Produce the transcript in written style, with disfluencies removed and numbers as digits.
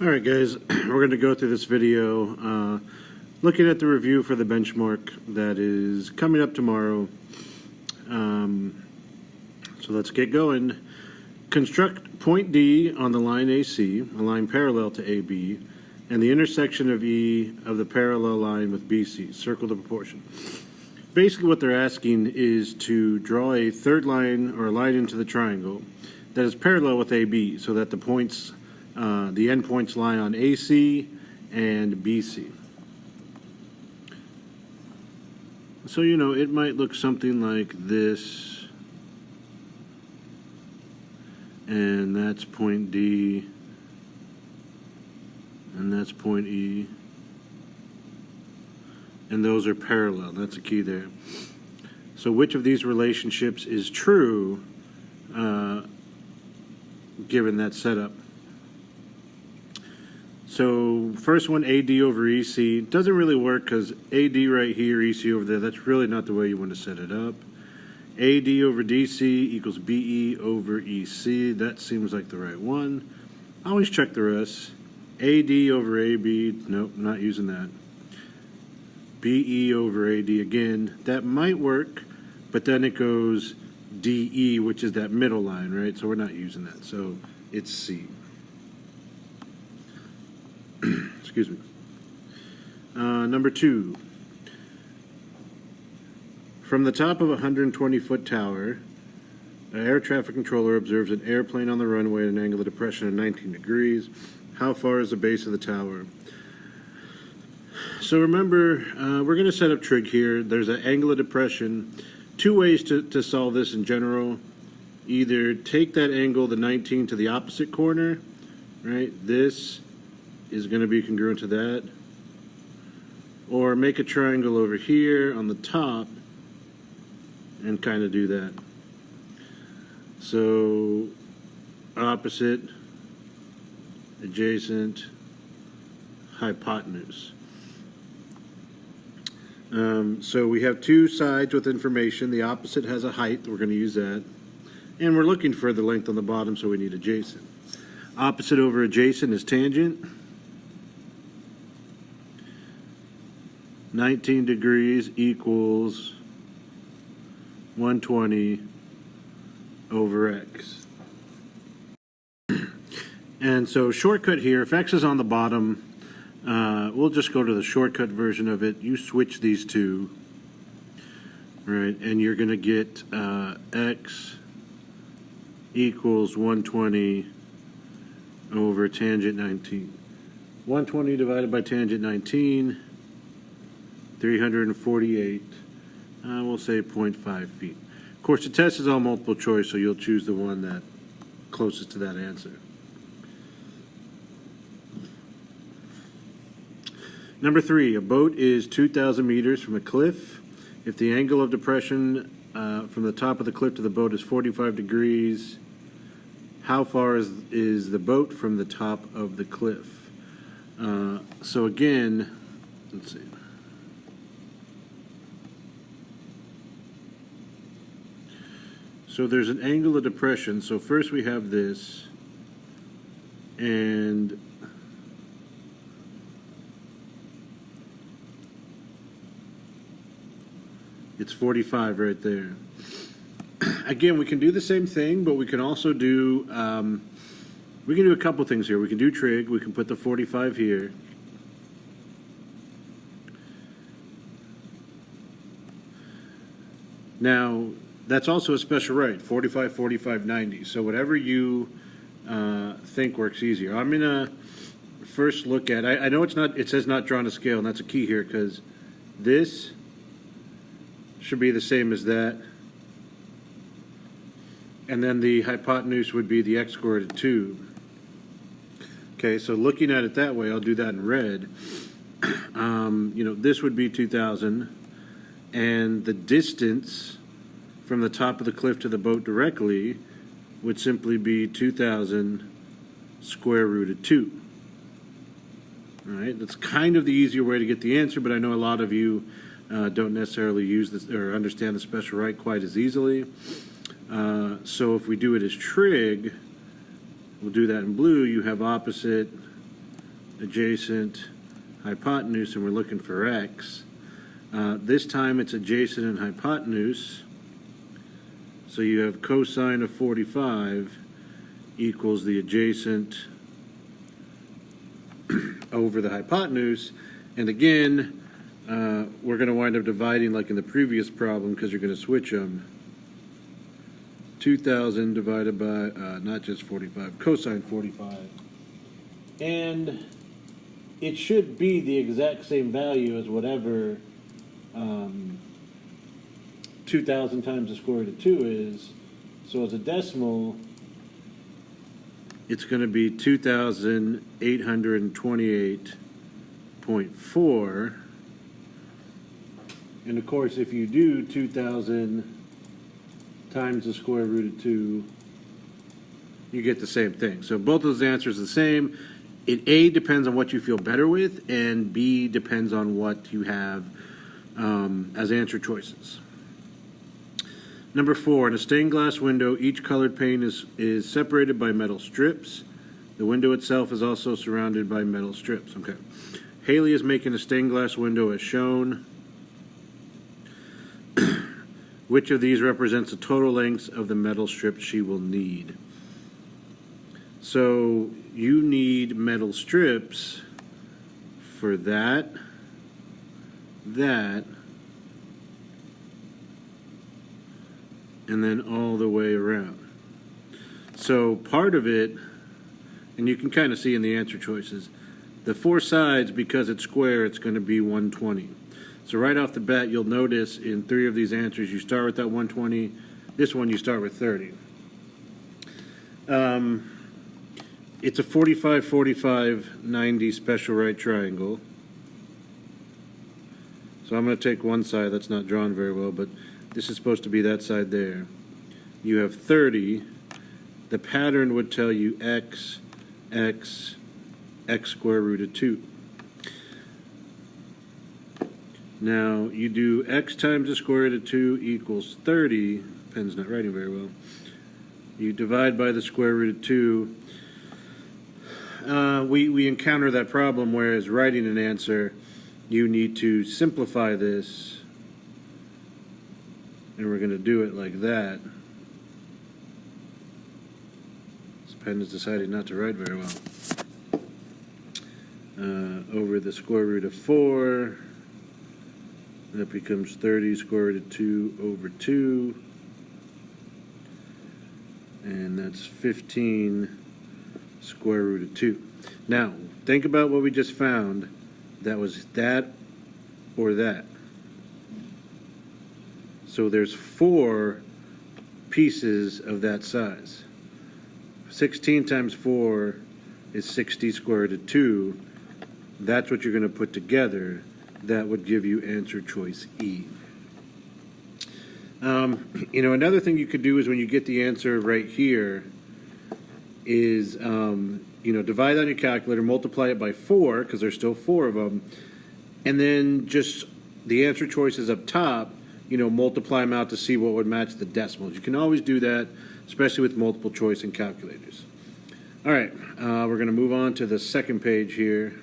Alright guys, we're going to go through this video looking at the review for the benchmark that is coming up tomorrow. So let's get going. Construct point D on the line AC, a line parallel to AB, and the intersection of E of the parallel line with BC. Circle the proportion. Basically what they're asking is to draw a third line or a line into the triangle that is parallel with AB so that the points the endpoints lie on AC and BC. So, you know, it might look something like this, and that's point D, and that's point E, and those are parallel. That's the key there. So which of these relationships is true given that setup? So first one, AD over EC, doesn't really work because AD right here, EC over there, that's really not the way you want to set it up. AD over DC equals BE over EC, that seems like the right one. Always check the rest. AD over AB, nope, not using that. BE over AD, again, that might work, but then it goes DE, which is that middle line, right? So we're not using that, so it's C. Excuse me. Number 2. From the top of a 120-foot tower, an air traffic controller observes an airplane on the runway at an angle of depression of 19 degrees. How far is the base of the tower? So remember, we're going to set up trig here. There's an angle of depression. Two ways to solve this in general. Either take that angle, the 19, to the opposite corner, right? This is going to be congruent to that, or make a triangle over here on the top and kind of do that. So opposite, adjacent, hypotenuse. So we have two sides with information. The opposite has a height, we're going to use that, and we're looking for the length on the bottom, so we need adjacent. Opposite over adjacent is tangent. 19 degrees equals 120 over x. And so shortcut here, if x is on the bottom, we'll just go to the shortcut version of it. You switch these two, right, and you're going to get x equals 120 over tangent 19. 120 divided by tangent 19, 348, we'll say 0.5 feet. Of course, the test is all multiple choice, so you'll choose the one that closest to that answer. Number 3, a boat is 2,000 meters from a cliff. If the angle of depression from the top of the cliff to the boat is 45 degrees, how far is the boat from the top of the cliff? So again, let's see. So there's an angle of depression. So first we have this, and it's 45 right there. Again, we can do the same thing, but we can also do, we can do a couple things here. We can do trig, we can put the 45 here. Now, that's also a special right, 45, 45, 90. So whatever you think works easier. I'm going to first look at, I know it's not, it says not drawn to scale, and that's a key here because this should be the same as that. And then the hypotenuse would be the x-coordinate tube. Okay, so looking at it that way, I'll do that in red. You know, this would be 2,000, and the distance from the top of the cliff to the boat directly would simply be 2,000 square root of 2. All right, that's kind of the easier way to get the answer, but I know a lot of you don't necessarily use this or understand the special right quite as easily. So if we do it as trig, we'll do that in blue. You have opposite adjacent, hypotenuse, and we're looking for x. This time it's adjacent and hypotenuse. So you have cosine of 45 equals the adjacent over the hypotenuse. And again, we're going to wind up dividing like in the previous problem because you're going to switch them. 2,000 divided by, not just 45, cosine 45. And it should be the exact same value as whatever 2,000 times the square root of 2 is. So as a decimal, it's going to be 2,828.4. And of course, if you do 2,000 times the square root of 2, you get the same thing. So both those answers are the same. It A depends on what you feel better with, and B depends on what you have as answer choices. Number 4, in a stained glass window, each colored pane is separated by metal strips. The window itself is also surrounded by metal strips. Okay. Haley is making a stained glass window as shown. Which of these represents the total length of the metal strips she will need? So you need metal strips for that, and then all the way around. So part of it, and you can kind of see in the answer choices, the 4 sides, because it's square, it's going to be 120. So right off the bat, you'll notice in 3 of these answers, you start with that 120. This one, you start with 30. It's a 45, 45, 90 special right triangle. So I'm going to take one side that's not drawn very well, but this is supposed to be that side there. You have 30. The pattern would tell you x, x, x square root of 2. Now, you do x times the square root of 2 equals 30. Pen's not writing very well. You divide by the square root of 2. We encounter that problem, whereas writing an answer, you need to simplify this. And we're going to do it like that. This pen has decided not to write very well. Over the square root of 4. That becomes 30 square root of 2 over 2. And that's 15 square root of 2. Now, think about what we just found. That was that or that. So there's 4 pieces of that size. 16 times 4 is 60 square root of 2. That's what you're going to put together. That would give you answer choice E. Another thing you could do is when you get the answer right here is, divide on your calculator, multiply it by 4, because there's still 4 of them, and then just the answer choices up top, multiply them out to see what would match the decimals. You can always do that, especially with multiple choice and calculators. All right, we're going to move on to the second page here.